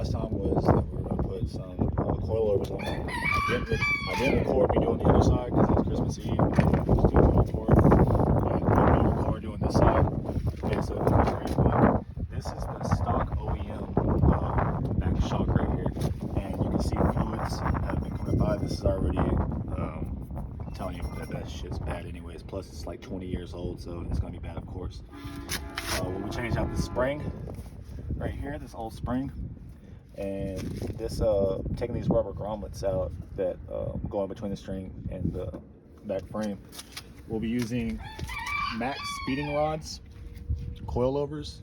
last time was that we were going to put some coilovers on. I didn't record me doing the other side because it's Christmas Eve. I was doing the record. And I'm going to record doing this side. Okay, so this is the stock OEM back shock right here. And you can see fluids have been coming by. This is already telling you that shit's bad anyways. Plus it's like 20 years old, so it's going to be bad, of course. When we changed out the spring right here, this old spring, and this taking these rubber grommets out that go in between the string and the back frame, we'll be using max speeding rods, coilovers,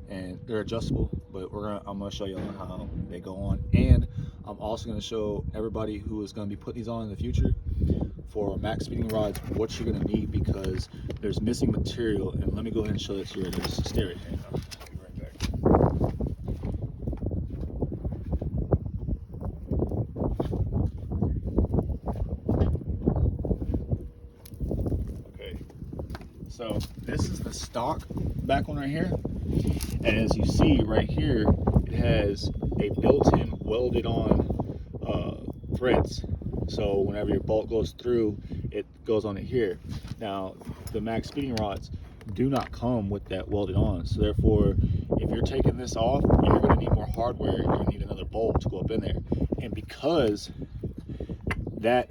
and they're adjustable, but I'm gonna show you how they go on, and I'm also gonna show everybody who is gonna be putting these on in the future for max speeding rods what you're gonna need, because there's missing material. And let me go ahead and show that to you right here. Just stay right here. I'll be right back. Okay, so this is the stock back one right here, and as you see right here, it has a built-in welded on threads, so whenever your bolt goes through, it goes on it here. Now the max speeding rods do not come with that welded on, so therefore if you're taking this off, you're going to need more hardware. You're going to need another bolt to go up in there, and because that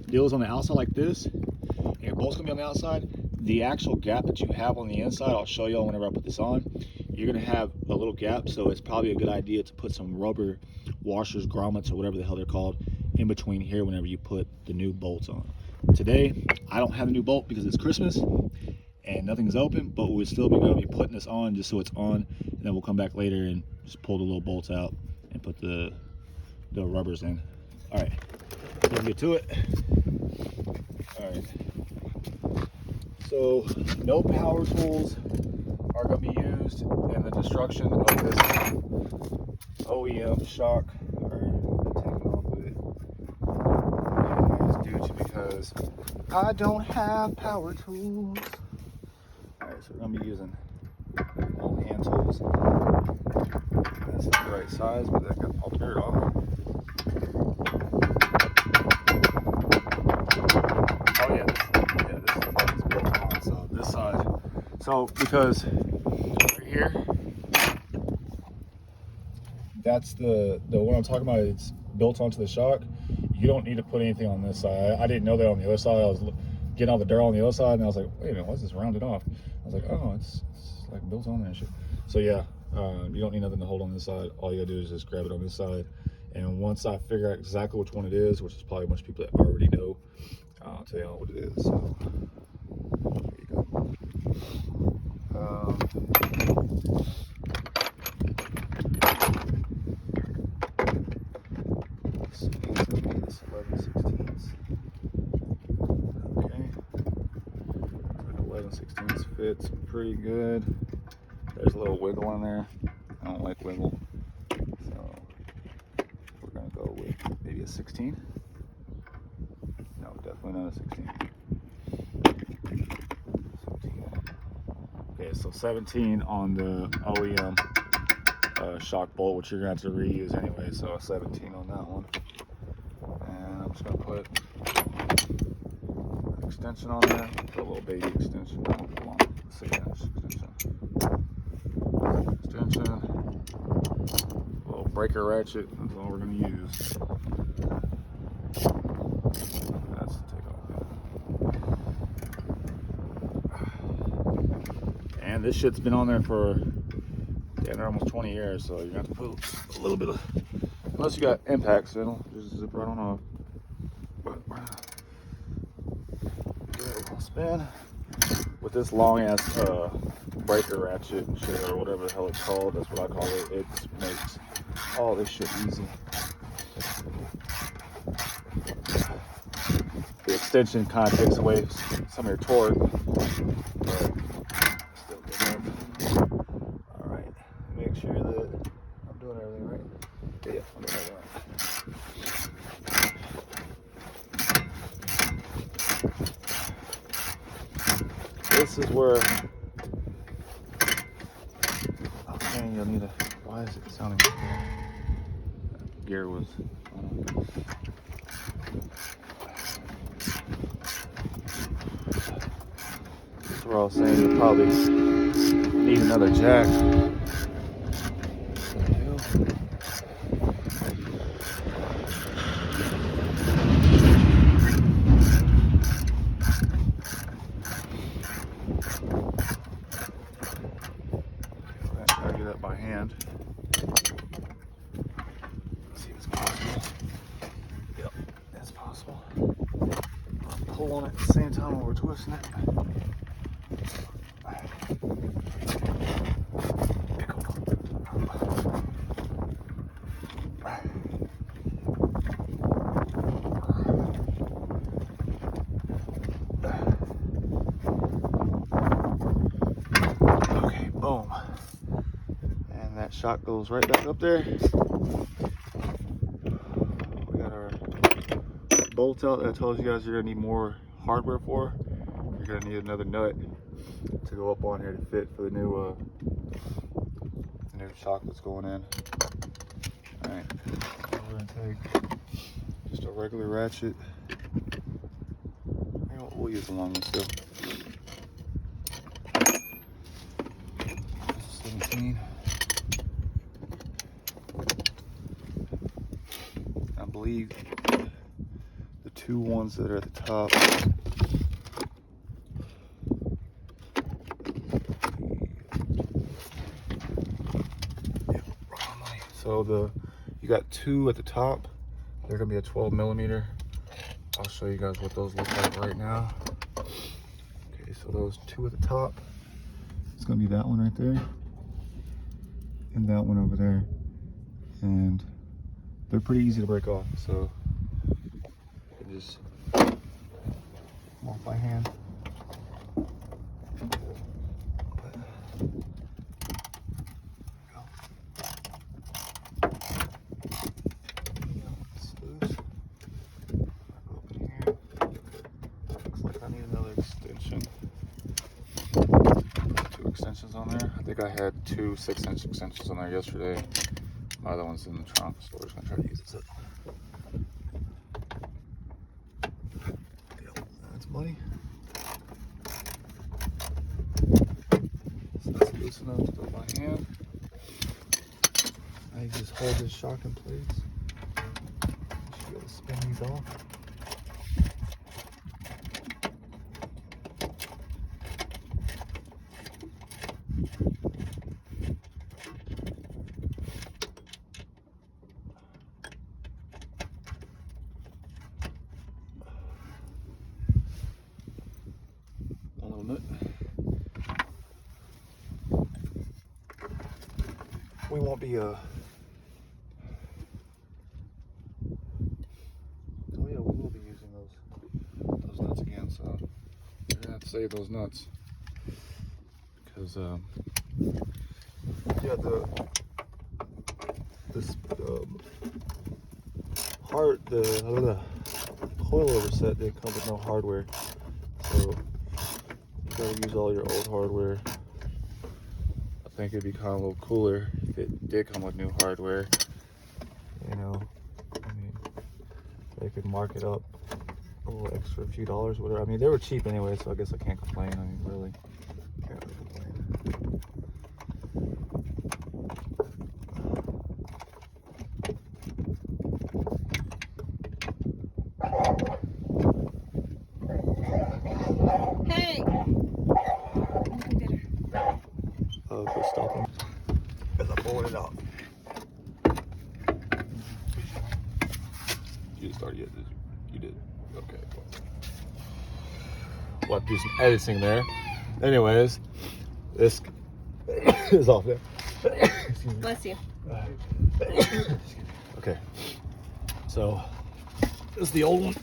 deal is on the outside like this and your bolt's going to be on the outside, the actual gap that you have on the inside, I'll show y'all whenever I put this on, you're going to have a little gap. So it's probably a good idea to put some rubber washers, grommets, or whatever the hell they're called, in between here whenever you put the new bolts on. Today I don't have a new bolt because it's Christmas and nothing's open, but we'll still be going to be putting this on just so it's on, and then we'll come back later and just pull the little bolts out and put the rubbers in. All right, let's get to it. All right, so no power tools are going to be used in the destruction of this OEM shock. Because I don't have power tools. Alright, so we're going to be using all hand tools. That's not the right size, but that got all dirt off. Oh yeah, this is built on, so this side. So because right here, that's the what I'm talking about, it's built onto the shock. You don't need to put anything on this side. I didn't know that on the other side. I was getting all the dirt on the other side, and I was like, wait a minute, why is this rounded off? I was like, oh, it's like built on there and shit. So yeah, you don't need nothing to hold on this side. All you gotta do is just grab it on this side. And once I figure out exactly which one it is, which is probably a bunch of people that already know, I'll tell you all what it is. So here you go. 11/16. Okay, 11/16 fits pretty good. There's a little wiggle in there. I don't like wiggle, so we're gonna go with maybe a 16. No, definitely not a 16. 17. Okay, so 17 on the OEM shock bolt, which you're gonna have to reuse anyway. So a 17 on that one. And I'm just gonna put an extension on there, put a little baby extension, long 6-inch extension, a little breaker ratchet. That's all we're gonna use. That's to take off. And this shit's been on there for almost 20 years, so you're gonna have to put a little bit of, unless you got impacts, it'll just zip right on off. But give it a little spin with this long ass breaker ratchet shit, or whatever the hell it's called. That's what I call it. It makes all this shit easy. The extension kind of takes away some of your torque, but still good enough. All right, make sure that I'm doing everything right. Yeah, I'm doing everything right. This is where I can't you'll need a. Why is it sounding like that? Gear was. So we're all saying you'll probably need another jack. I'll do that by hand. Let's see if it's possible. Yep, that's possible. Pull on it at the same time while we're twisting it. Okay, boom. And that shot goes right back up there. We got our bolt out that I told you guys you're gonna need more hardware for. You're gonna need another nut to go up on here to fit for the new shock that's going in. All right, so we're gonna take just a regular ratchet. You know, we'll use the long one still. 17. I believe the two ones that are at the top. So you got two at the top. They're gonna be a 12 millimeter. I'll show you guys what those look like right now. Okay, so those two at the top. It's gonna be that one right there, and that one over there. And they're pretty easy to break off. So I can just come off by hand. On there. I think I had two 6-inch extensions on there yesterday. My other one's in the trunk, so we're just gonna try to use this up. Yep, that's money. So that's loose enough to go by hand. I just hold this shock in place. You should be able to spin these off. We won't be oh yeah, we will be using those nuts again, so you're gonna have to save those nuts because yeah, the coil overset didn't come with no hardware, so you gotta use all your old hardware. I think it'd be kind of a little cooler if it did come with new hardware. You know, I mean, they could mark it up a little extra, a few dollars, whatever. I mean, they were cheap anyway, so I guess I can't complain. I mean, really, can't really complain. Hey! Quit stopping as I'm pulling it out. You didn't start yet, did you? You did. Okay. We'll have to do some editing there. Anyways, this is off there. Bless you. Okay. So, this is the old one.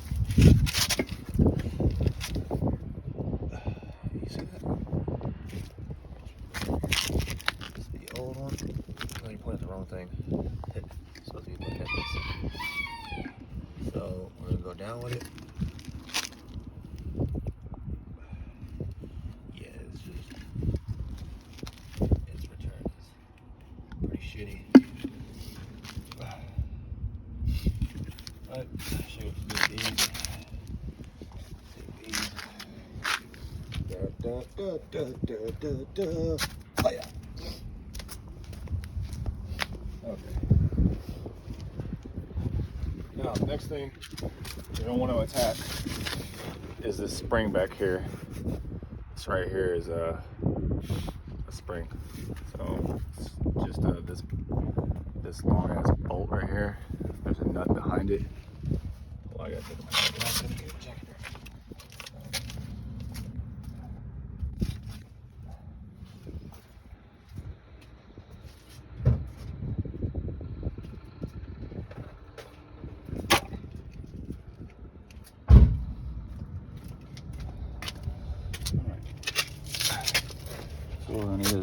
You see that? This is the old one. No, you pointed at the wrong thing. It's supposed to be looking at this. So, we're going to go down with it. Yeah, it's just, its returns. Oh yeah. Okay. Now, next thing you don't want to attack is this spring back here. This right here is a spring. So it's just this long ass bolt right here. There's a nut behind it. Well, I gotta take my jacket off. Get a jacket. So all I need is a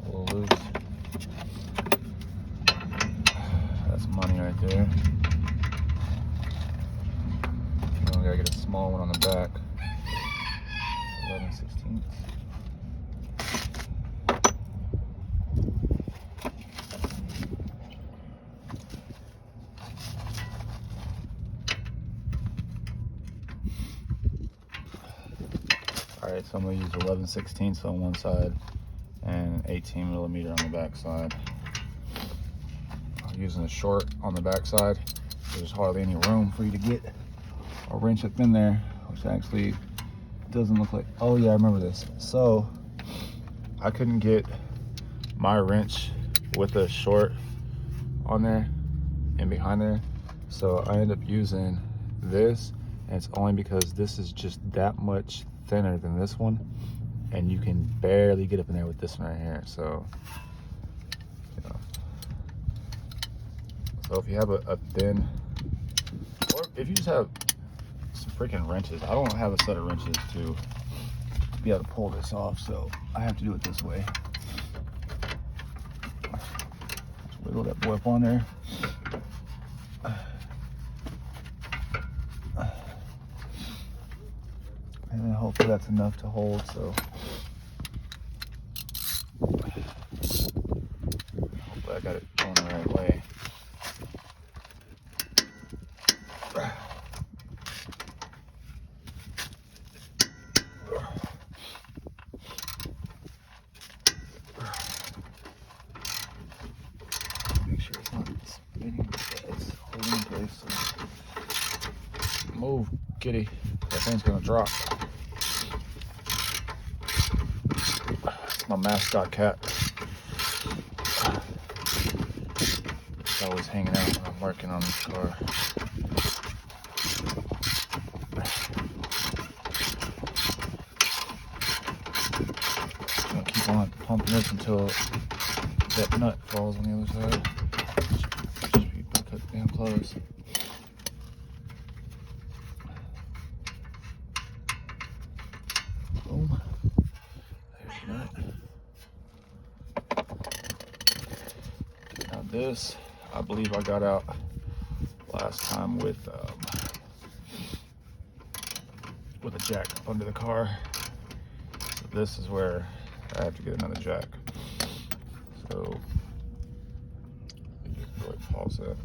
little loose. That's money right there. Now we gotta get a small one on the back. 11/16. Alright, so I'm going to use 11/16 on one side and 18mm on the back side. I'm using a short on the back side. There's hardly any room for you to get a wrench up in there, which actually doesn't look like, oh yeah, I remember this. So I couldn't get my wrench with the short on there and behind there. So I ended up using this, and it's only because this is just that much thinner than this one, and you can barely get up in there with this one right here. So, you know, so if you have a thin, or if you just have some freaking wrenches, I don't have a set of wrenches to be able to pull this off, so I have to do it this way. Just wiggle that boy up on there. And then hopefully that's enough to hold, so hopefully I got it going the right way. Make sure it's not spinning, it's holding in place. So move, kitty. That thing's gonna drop. It's my mascot cat. It's always hanging out when I'm working on this car. I'm gonna keep on pumping this until that nut falls on the other side. Just be cut damn close. Boom. There's the nut. Now this, I believe I got out last time with a jack under the car. So this is where I have to get another jack. So, where it falls at.